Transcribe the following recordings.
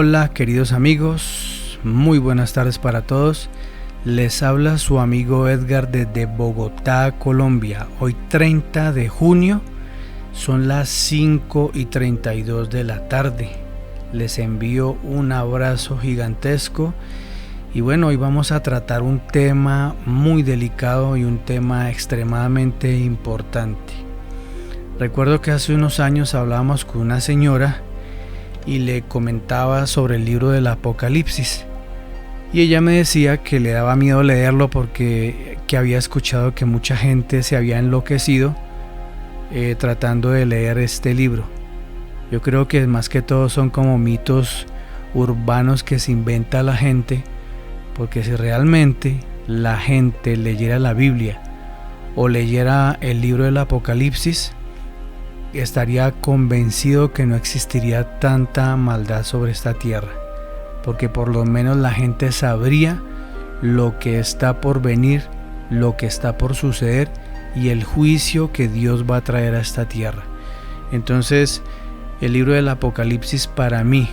Hola queridos amigos, muy buenas tardes para todos. Les habla su amigo Edgar desde Bogotá, Colombia. Hoy 30 de junio, son las 5:32 de la tarde. Les envío un abrazo gigantesco. Y bueno, hoy vamos a tratar un tema muy delicado y un tema extremadamente importante. Recuerdo que hace unos años hablábamos con una señora y le comentaba sobre el libro del Apocalipsis. Y ella me decía que le daba miedo leerlo porque había escuchado que mucha gente se había enloquecido tratando de leer este libro. Yo creo que más que todo son como mitos urbanos que se inventa la gente, porque si realmente la gente leyera la Biblia o leyera el libro del Apocalipsis, estaría convencido que no existiría tanta maldad sobre esta tierra, porque por lo menos la gente sabría lo que está por venir, lo que está por suceder y el juicio que Dios va a traer a esta tierra. Entonces, el libro del Apocalipsis, para mí,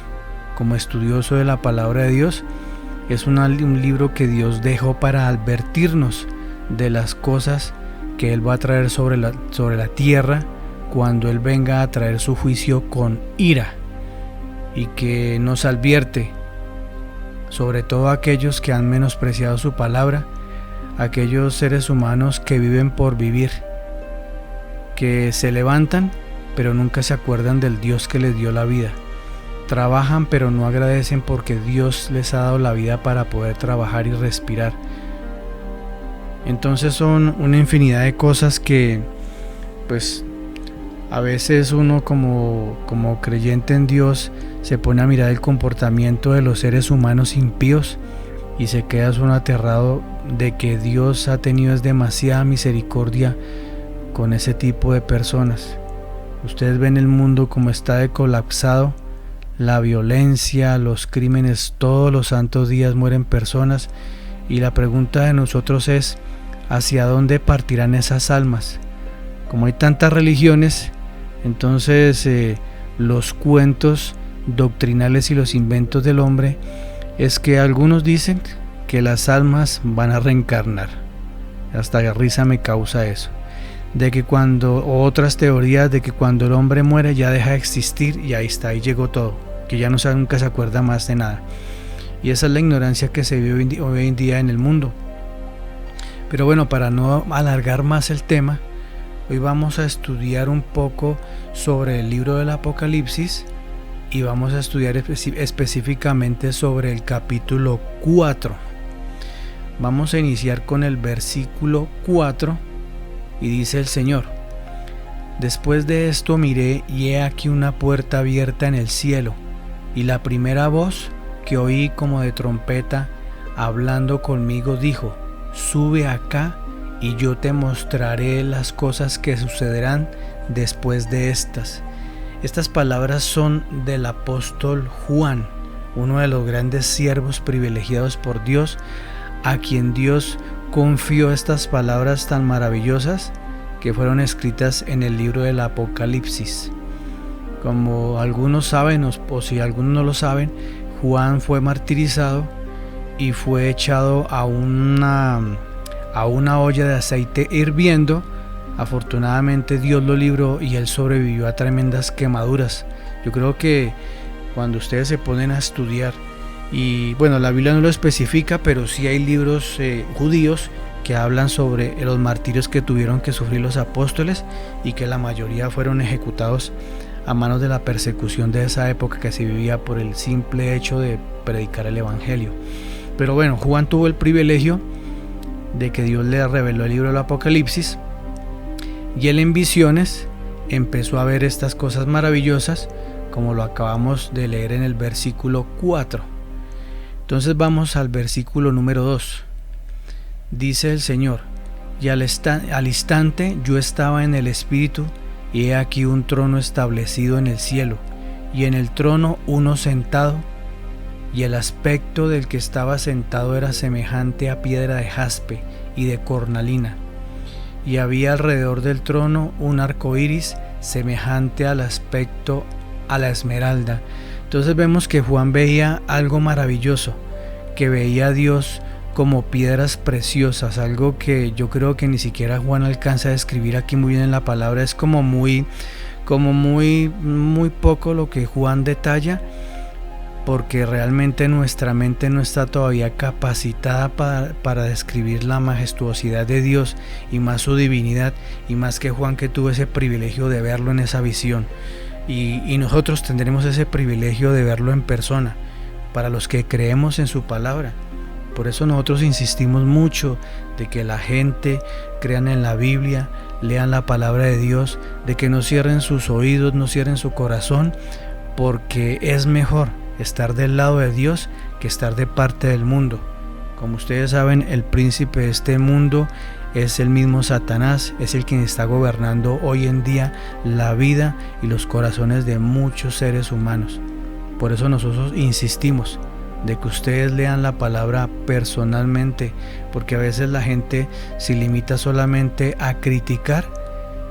como estudioso de la palabra de Dios, es un libro que Dios dejó para advertirnos de las cosas que Él va a traer sobre la tierra cuando Él venga a traer su juicio con ira, y que nos advierte, sobre todo a aquellos que han menospreciado su palabra, aquellos seres humanos que viven por vivir, que se levantan pero nunca se acuerdan del Dios que les dio la vida, trabajan pero no agradecen porque Dios les ha dado la vida para poder trabajar y respirar. Entonces son una infinidad de cosas que pues a veces uno como creyente en Dios se pone a mirar el comportamiento de los seres humanos impíos y se queda uno aterrado de que Dios ha tenido demasiada misericordia con ese tipo de personas. Ustedes ven el mundo como está de colapsado, la violencia, los crímenes, todos los santos días mueren personas, y la pregunta de nosotros es: ¿hacia dónde partirán esas almas? Como hay tantas religiones, entonces los cuentos doctrinales y los inventos del hombre es que algunos dicen que las almas van a reencarnar. Hasta risa me causa eso. O otras teorías de que cuando el hombre muere ya deja de existir y ahí está, ahí llegó todo, que ya nunca se acuerda más de nada. Y esa es la ignorancia que se vive hoy en día en el mundo. Pero bueno, para no alargar más el tema, hoy vamos a estudiar un poco sobre el libro del Apocalipsis y vamos a estudiar específicamente sobre el capítulo 4. Vamos a iniciar con el versículo 4 y dice el Señor: Después de esto miré y he aquí una puerta abierta en el cielo, y la primera voz que oí como de trompeta hablando conmigo dijo: Sube acá y yo te mostraré las cosas que sucederán después de estas. Estas palabras son del apóstol Juan, uno de los grandes siervos privilegiados por Dios, a quien Dios confió estas palabras tan maravillosas que fueron escritas en el libro del Apocalipsis. Como algunos saben, o si algunos no lo saben, Juan fue martirizado y fue echado a una olla de aceite hirviendo. Afortunadamente Dios lo libró y él sobrevivió a tremendas quemaduras. Yo creo que cuando ustedes se ponen a estudiar, y bueno, la Biblia no lo especifica, pero sí hay libros judíos que hablan sobre los martirios que tuvieron que sufrir los apóstoles, y que la mayoría fueron ejecutados a manos de la persecución de esa época que se vivía por el simple hecho de predicar el evangelio. Pero bueno, Juan tuvo el privilegio de que Dios le reveló el libro del Apocalipsis, y él en visiones empezó a ver estas cosas maravillosas, como lo acabamos de leer en el versículo 4. Entonces vamos al versículo número 2. Dice el Señor: Y al instante yo estaba en el Espíritu, y he aquí un trono establecido en el cielo, y en el trono uno sentado, y el aspecto del que estaba sentado era semejante a piedra de jaspe y de cornalina, y había alrededor del trono un arco iris semejante al aspecto a la esmeralda. Entonces vemos que Juan veía algo maravilloso, que veía a Dios como piedras preciosas, algo que yo creo que ni siquiera Juan alcanza a describir aquí muy bien en la palabra. Es como muy poco lo que Juan detalla, porque realmente nuestra mente no está todavía capacitada para describir la majestuosidad de Dios y más su divinidad, y más que Juan, que tuvo ese privilegio de verlo en esa visión, y nosotros tendremos ese privilegio de verlo en persona para los que creemos en su palabra. Por eso nosotros insistimos mucho de que la gente crean en la Biblia, lean la palabra de Dios, de que no cierren sus oídos, no cierren su corazón, porque es mejor estar del lado de Dios que estar de parte del mundo. Como ustedes saben, el príncipe de este mundo es el mismo Satanás, es el quien está gobernando hoy en día la vida y los corazones de muchos seres humanos. Por eso nosotros insistimos de que ustedes lean la palabra personalmente, porque a veces la gente se limita solamente a criticar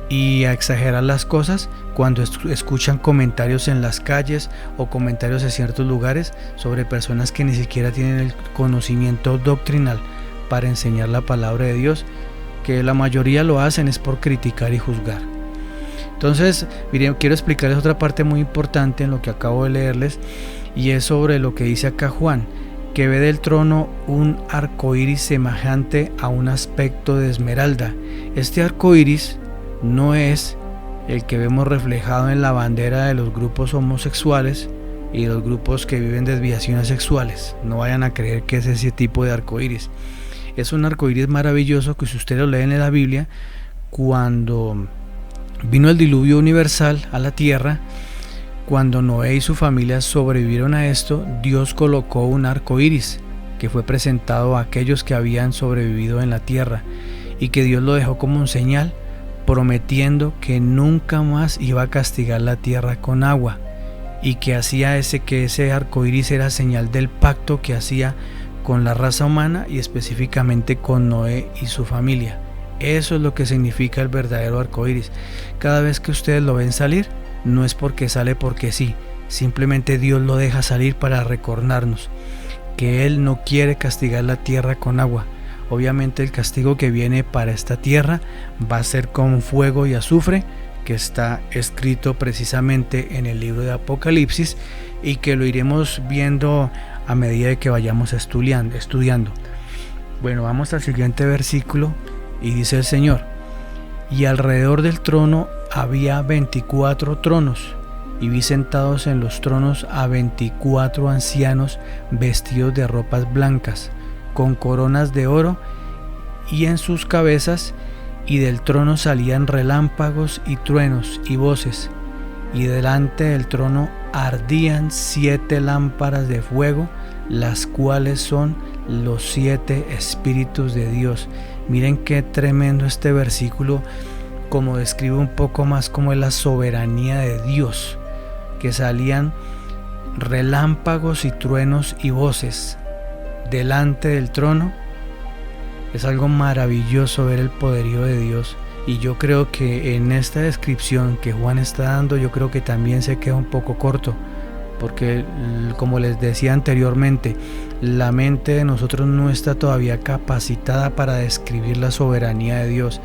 y a exagerar las cosas cuando escuchan comentarios en las calles o comentarios en ciertos lugares sobre personas que ni siquiera tienen el conocimiento doctrinal para enseñar la palabra de Dios, que la mayoría lo hacen es por criticar y juzgar. Entonces, miren, quiero explicarles otra parte muy importante en lo que acabo de leerles, y es sobre lo que dice acá Juan, que ve del trono un arco iris semejante a un aspecto de esmeralda. Este arco iris no es el que vemos reflejado en la bandera de los grupos homosexuales y los grupos que viven desviaciones sexuales. No vayan a creer que es ese tipo de arco iris. Es un arco iris maravilloso que, si ustedes lo leen en la Biblia, cuando vino el diluvio universal a la tierra, cuando Noé y su familia sobrevivieron a esto, Dios colocó un arco iris que fue presentado a aquellos que habían sobrevivido en la tierra, y que Dios lo dejó como un señal, prometiendo que nunca más iba a castigar la tierra con agua, y que ese arco iris era señal del pacto que hacía con la raza humana y específicamente con Noé y su familia. Eso es lo que significa el verdadero arco iris. Cada vez que ustedes lo ven salir, no es porque sale porque sí, simplemente Dios lo deja salir para recordarnos que Él no quiere castigar la tierra con agua. Obviamente el castigo que viene para esta tierra va a ser con fuego y azufre, que está escrito precisamente en el libro de Apocalipsis, y que lo iremos viendo a medida de que vayamos estudiando. Bueno, vamos al siguiente versículo, y dice el Señor: y alrededor del trono había 24 tronos, y vi sentados en los tronos a 24 ancianos vestidos de ropas blancas, con coronas de oro y en sus cabezas, y del trono salían relámpagos y truenos y voces, y delante del trono ardían 7 lámparas de fuego, las cuales son los 7 espíritus de Dios. Miren qué tremendo este versículo, como describe un poco más cómo es la soberanía de Dios, que salían relámpagos y truenos y voces delante del trono. Es algo maravilloso ver el poderío de Dios, y yo creo que en esta descripción que Juan está dando, yo creo que también se queda un poco corto, porque como les decía anteriormente, la mente de nosotros no está todavía capacitada para describir la soberanía de Dios.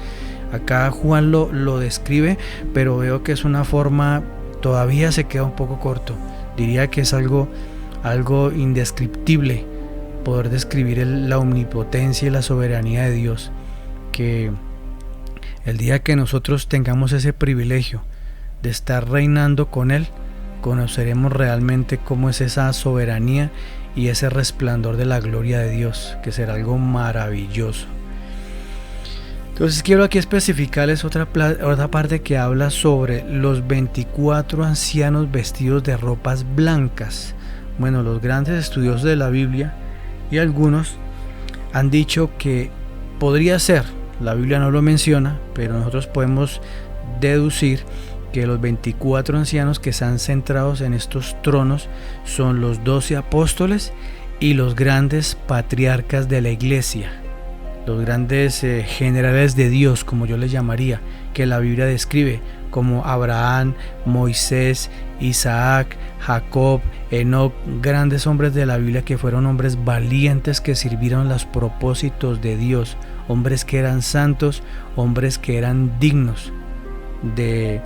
Acá Juan lo describe, pero veo que es una forma, todavía se queda un poco corto. Diría que es algo indescriptible poder describir la omnipotencia y la soberanía de Dios, que el día que nosotros tengamos ese privilegio de estar reinando con Él, conoceremos realmente cómo es esa soberanía y ese resplandor de la gloria de Dios, que será algo maravilloso. Entonces quiero aquí especificarles otra parte que habla sobre los 24 ancianos vestidos de ropas blancas. Bueno, los grandes estudiosos de la Biblia y algunos han dicho que podría ser, la Biblia no lo menciona, pero nosotros podemos deducir que los 24 ancianos que están centrados en estos tronos son los 12 apóstoles y los grandes patriarcas de la iglesia, los grandes generales de Dios, como yo les llamaría, que la Biblia describe, como Abraham, Moisés, Isaac, Jacob, Enoc, grandes hombres de la Biblia que fueron hombres valientes que sirvieron los propósitos de Dios, hombres que eran santos, hombres que eran dignos de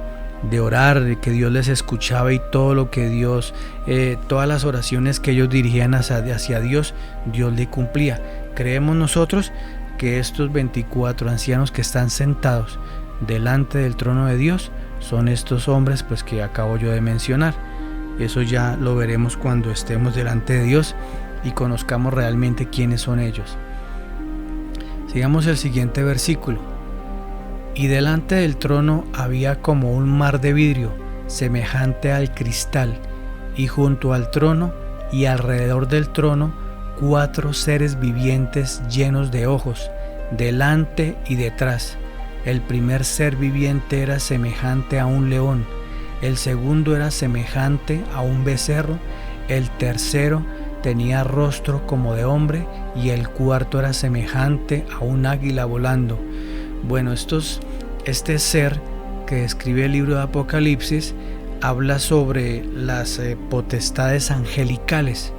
orar, de que Dios les escuchaba y todo lo que Dios, todas las oraciones que ellos dirigían hacia Dios, Dios le cumplía. Creemos nosotros que estos 24 ancianos que están sentados delante del trono de Dios son estos hombres pues que acabo yo de mencionar. Eso ya lo veremos cuando estemos delante de Dios y conozcamos realmente quiénes son ellos. Sigamos el siguiente versículo. Y delante del trono había como un mar de vidrio, semejante al cristal, y junto al trono y alrededor del trono 4 seres vivientes llenos de ojos, delante y detrás. El primer ser viviente era semejante a un león, el segundo era semejante a un becerro, el tercero tenía rostro como de hombre y el cuarto era semejante a un águila volando. Bueno, este ser que describe el libro de Apocalipsis habla sobre las potestades angelicales,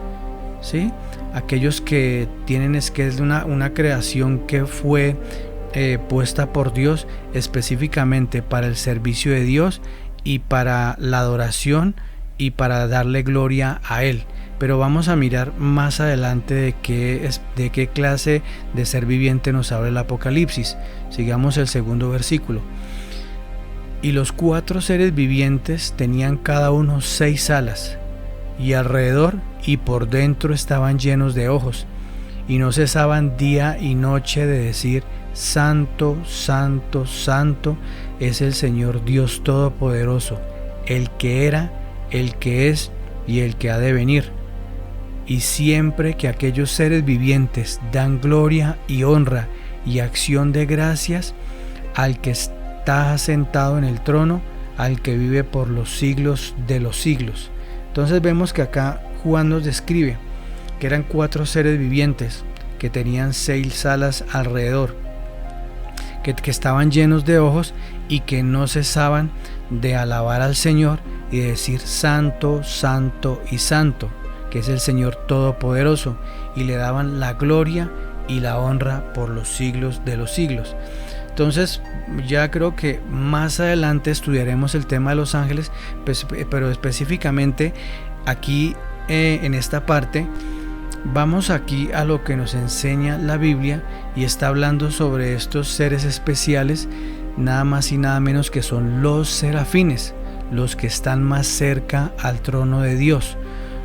¿sí? Aquellos que tienen, es una creación que fue puesta por Dios específicamente para el servicio de Dios y para la adoración y para darle gloria a Él. Pero vamos a mirar más adelante de qué clase de ser viviente nos habla el Apocalipsis. Sigamos el segundo versículo. Y los 4 seres vivientes tenían cada uno 6 alas, y alrededor y por dentro estaban llenos de ojos, y no cesaban día y noche de decir: Santo, Santo, Santo es el Señor Dios Todopoderoso, el que era, el que es y el que ha de venir. Y siempre que aquellos seres vivientes dan gloria y honra y acción de gracias al que está sentado en el trono, al que vive por los siglos de los siglos. Entonces vemos que acá Juan nos describe que eran 4 seres vivientes que tenían 6 alas alrededor, que estaban llenos de ojos y que no cesaban de alabar al Señor y de decir: Santo, Santo y Santo, que es el Señor Todopoderoso, y le daban la gloria y la honra por los siglos de los siglos. Entonces ya creo que más adelante estudiaremos el tema de los ángeles, pero específicamente aquí en esta parte vamos aquí a lo que nos enseña la Biblia, y está hablando sobre estos seres especiales, nada más y nada menos que son los serafines, los que están más cerca al trono de Dios.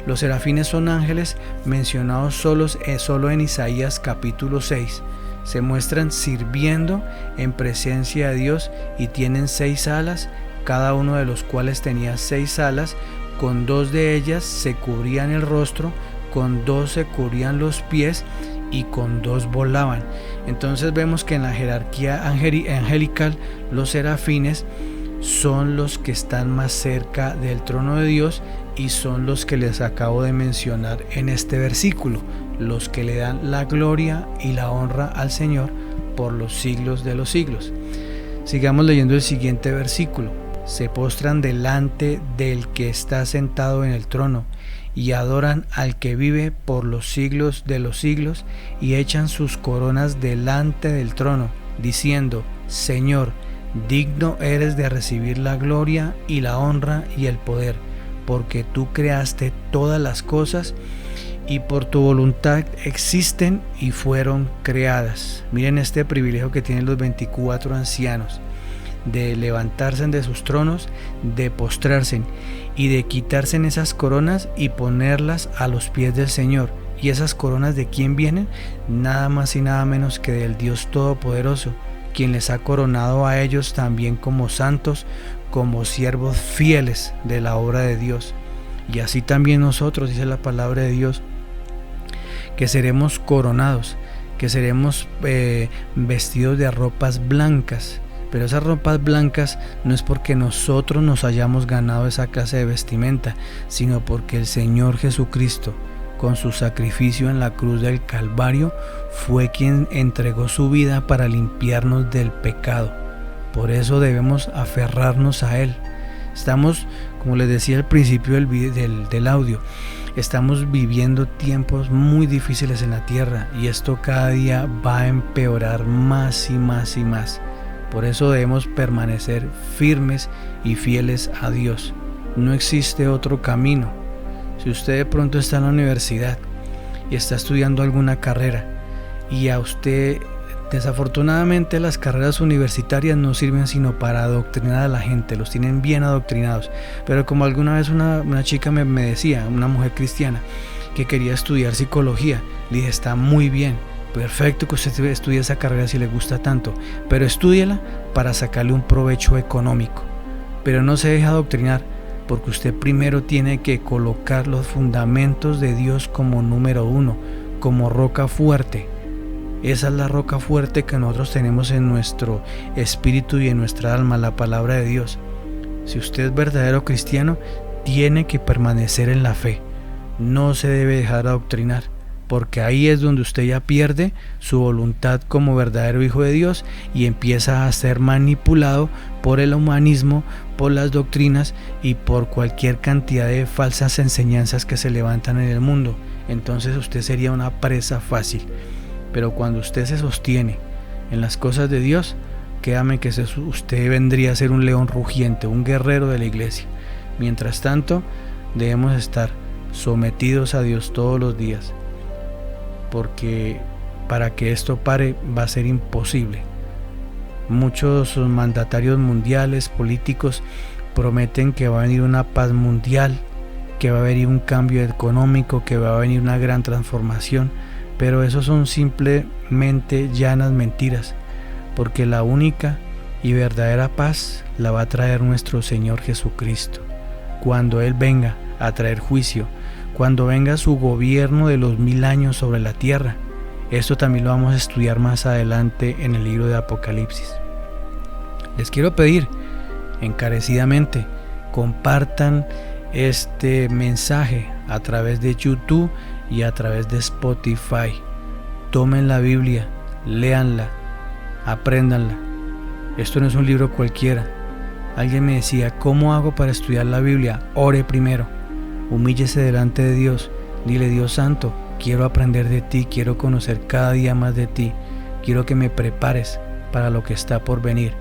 Los serafines son ángeles mencionados solo en Isaías capítulo 6. Se muestran sirviendo en presencia de Dios y tienen 6 alas, cada uno de los cuales tenía 6 alas. Con 2 de ellas se cubrían el rostro, con 2 se cubrían los pies y con 2 volaban. Entonces vemos que en la jerarquía angelical los serafines son los que están más cerca del trono de Dios y son los que les acabo de mencionar en este versículo, los que le dan la gloria y la honra al Señor por los siglos de los siglos. Sigamos leyendo el siguiente versículo. Se postran delante del que está sentado en el trono y adoran al que vive por los siglos de los siglos, y echan sus coronas delante del trono, diciendo: Señor, digno eres de recibir la gloria y la honra y el poder, porque tú creaste todas las cosas y por tu voluntad existen y fueron creadas. Miren este privilegio que tienen los 24 ancianos, de levantarse de sus tronos, de postrarse y de quitarse esas coronas y ponerlas a los pies del Señor. ¿Y esas coronas de quién vienen? Nada más y nada menos que del Dios Todopoderoso, quien les ha coronado a ellos también como santos, como siervos fieles de la obra de Dios. Y así también nosotros, dice la palabra de Dios, que seremos coronados, que seremos vestidos de ropas blancas. Pero esas ropas blancas no es porque nosotros nos hayamos ganado esa clase de vestimenta, sino porque el Señor Jesucristo, con su sacrificio en la cruz del Calvario, fue quien entregó su vida para limpiarnos del pecado. Por eso debemos aferrarnos a Él. Estamos, como les decía al principio del audio, estamos viviendo tiempos muy difíciles en la tierra y esto cada día va a empeorar más y más y más. Por eso debemos permanecer firmes y fieles a Dios. No existe otro camino. Si usted de pronto está en la universidad y está estudiando alguna carrera y a usted, desafortunadamente, las carreras universitarias no sirven sino para adoctrinar a la gente, los tienen bien adoctrinados. Pero como alguna vez una chica me decía, una mujer cristiana, que quería estudiar psicología, le dije, está muy bien, perfecto que usted estudie esa carrera si le gusta tanto, pero estúdiela para sacarle un provecho económico. Pero no se deje adoctrinar, porque usted primero tiene que colocar los fundamentos de Dios como número uno, como roca fuerte. Esa es la roca fuerte que nosotros tenemos en nuestro espíritu y en nuestra alma, la palabra de Dios. Si usted es verdadero cristiano, tiene que permanecer en la fe. No se debe dejar adoctrinar, porque ahí es donde usted ya pierde su voluntad como verdadero hijo de Dios y empieza a ser manipulado por el humanismo, por las doctrinas y por cualquier cantidad de falsas enseñanzas que se levantan en el mundo. Entonces usted sería una presa fácil. Pero cuando usted se sostiene en las cosas de Dios, créame que usted vendría a ser un león rugiente, un guerrero de la iglesia. Mientras tanto, debemos estar sometidos a Dios todos los días, porque para que esto pare va a ser imposible. Muchos mandatarios mundiales, políticos, prometen que va a venir una paz mundial, que va a venir un cambio económico, que va a venir una gran transformación. Pero eso son simplemente llanas mentiras, porque la única y verdadera paz la va a traer nuestro Señor Jesucristo. Cuando Él venga a traer juicio, cuando venga su gobierno de los 1000 años sobre la tierra. Esto también lo vamos a estudiar más adelante en el libro de Apocalipsis. Les quiero pedir encarecidamente, compartan este mensaje a través de YouTube y a través de Spotify. Tomen la Biblia, léanla, apréndanla. Esto no es un libro cualquiera. Alguien me decía, ¿cómo hago para estudiar la Biblia? Ore primero, humíllese delante de Dios, dile, Dios santo, quiero aprender de ti, quiero conocer cada día más de ti, quiero que me prepares para lo que está por venir,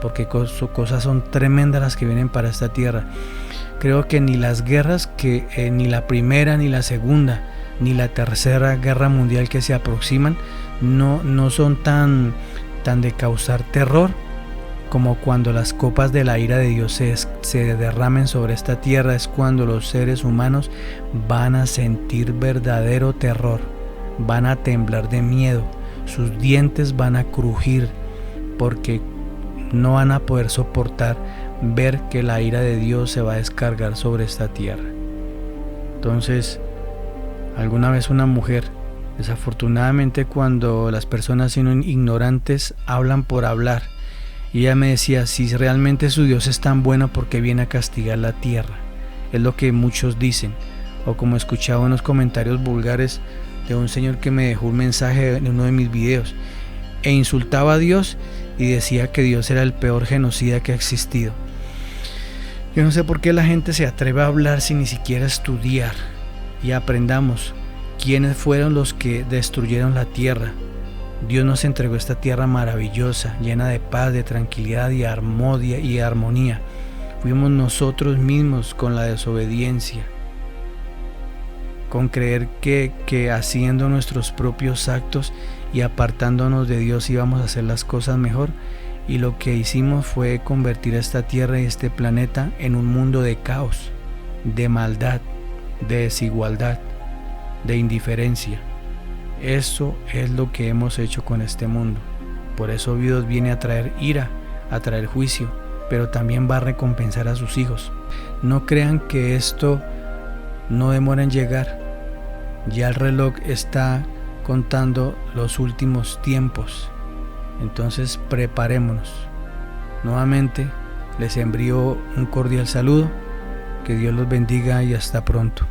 porque cosas son tremendas las que vienen para esta tierra. Creo que ni las guerras, ni la primera, ni la segunda, ni la tercera guerra mundial que se aproximan, no son tan de causar terror como cuando las copas de la ira de Dios se derramen sobre esta tierra. Es cuando los seres humanos van a sentir verdadero terror, van a temblar de miedo, sus dientes van a crujir, porque no van a poder soportar ver que la ira de Dios se va a descargar sobre esta tierra. Entonces, alguna vez una mujer, desafortunadamente, cuando las personas son ignorantes, hablan por hablar, y ella me decía, si realmente su Dios es tan bueno, ¿por qué viene a castigar la tierra? Es lo que muchos dicen. O como escuchaba en los comentarios vulgares de un señor que me dejó un mensaje en uno de mis videos, e insultaba a Dios y decía que Dios era el peor genocida que ha existido. Yo no sé por qué la gente se atreve a hablar sin ni siquiera estudiar. Y aprendamos quiénes fueron los que destruyeron la tierra. Dios nos entregó esta tierra maravillosa, llena de paz, de tranquilidad y armonía. Fuimos nosotros mismos con la desobediencia, con creer que haciendo nuestros propios actos y apartándonos de Dios íbamos a hacer las cosas mejor, y lo que hicimos fue convertir esta tierra y este planeta en un mundo de caos, de maldad, de desigualdad, de indiferencia. Eso es lo que hemos hecho con este mundo. Por eso Dios viene a traer ira, a traer juicio, pero también va a recompensar a sus hijos. No crean que esto no demora en llegar. Ya el reloj está contando los últimos tiempos. Entonces preparémonos. Nuevamente les envío un cordial saludo. Que Dios los bendiga y hasta pronto.